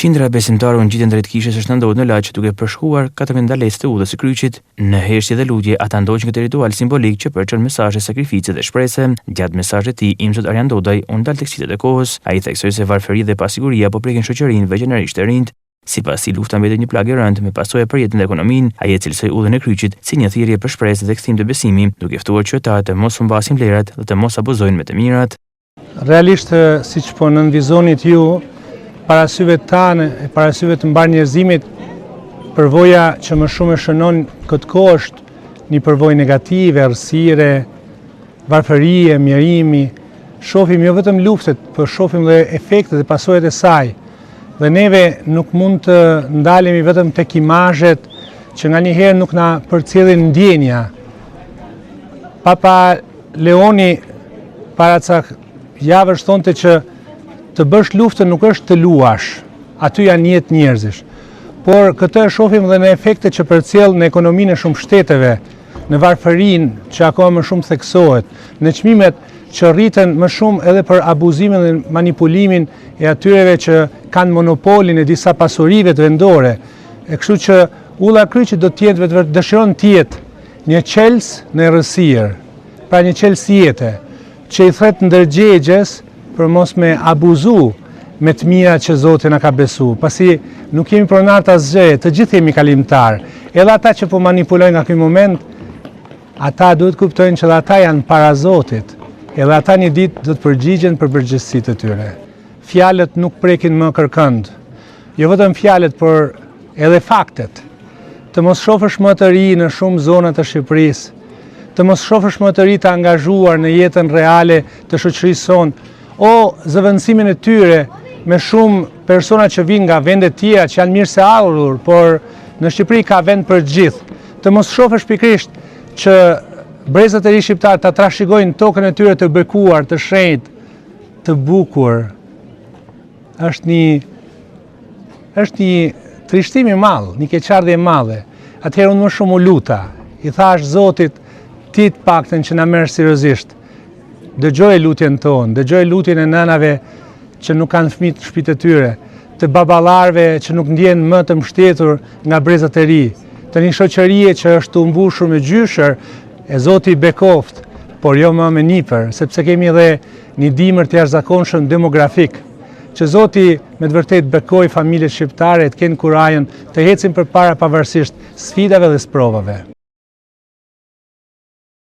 Qindra besimtarë u ngjitën drejt kishës së Shëndot në Laç duke përshkruar 4 ndalesë të udhës së kryqit. Në heshtje dhe lutje ata ndoqën këtë ritual simbolik që përçon mesazhe sakrifice dhe shprese. Gjatë mesazhit të tij, Imzot Arjan Dodaj u ndal tek sitët e kohës. Ai theksoi se varfëria dhe pasiguria po prekin shoqërinë veçanërisht të rinjt. Sipas tij, lufta mbetet një plagë e rëndë me pasojë për jetën dhe ekonominë. Ai e cilësoi udhën e kryqit si një thirrje për shpresë dhe kthim të besimit, duke ftuar qytetarët të mos humbasin vlerat dhe të mos abuzojnë me të mirat. Realisht, siç po nënvizonit ju, para syve tanë e para syve të mbar njerëzimit, përvoja që më shumë e shënon këtë kohë është një përvojë negative, errësire, varfërie, mjerimi. Shohim jo vetëm luftet, por shohim dhe efektet dhe pasojat e saj. Dhe neve nuk mund të ndalemi vetëm tek imazhet që nganjëherë nuk na përcjellin ndjenja. Papa Leoni para ca javësh thonte që të bësh luftën nuk është të luash, aty janë jetë njerëzish. Por këtë e shohim dhe në efektet që përcjell në ekonominë e shumë shteteve, në varfërinë që akoma më shumë theksohet, në çmimet që rriten më shumë edhe për abuzimin dhe manipulimin e atyreve që kanë monopolin e disa pasurive të vendore. E kështu që ulla e kryqit do të jetë vetë dëshiron të jetë një qels në errësirë, pra një qels jete, që i thret ndërgjegjes për mos me abuzu me të mira që Zoti na ka besu. Pasi nuk kemi pronart asgjë, të gjithë jemi kalimtar. Edhe ata që po manipulojnë nga ky moment, ata duhet kuptojnë që ata janë para Zotit. Edhe ata një ditë do të përgjigjen për përgjegjësitë e tyre. Fjalët nuk prekin më kërkënd. Jo vetëm fjalët, por edhe faktet. Të mos shofësh më të ri në shumë zona të Shqipërisë, të mos shofësh më të ri të angazhuar në jetën reale të shoqërisë sonë, o zëvendësimin e tyre me shumë persona që vinë nga vende tjera që janë mirë se ardhur, por në Shqipëri ka vend për gjithë. Të mos shofësh pikërisht që brezat e ri shqiptar ta trashëgojnë tokën e tyre të bekuar, të shenjtë, të bukur. Është një trishtim i madh, një keqardhje e madhe. Atëherë unë më shumë u luta, i thash Zotit, ti të paktën që na merr seriozisht. Dëgjoj lutjen tonë, dëgjoj lutjen e nënave që nuk kanë fëmijë të shtëpitë e tyre, të baballarëve që nuk ndjehen më të mbështetur nga brezat e ri, të një shoqërie që është të mbushur me gjyshër, e Zoti bekoft, por jo më me nipër, sepse kemi edhe një dimër të jashtëzakonshëm demografik, që Zoti me të vërtetë bekoj familjet shqiptare të kenë kurajën të ecin përpara pavarësisht sfidave dhe sprovave.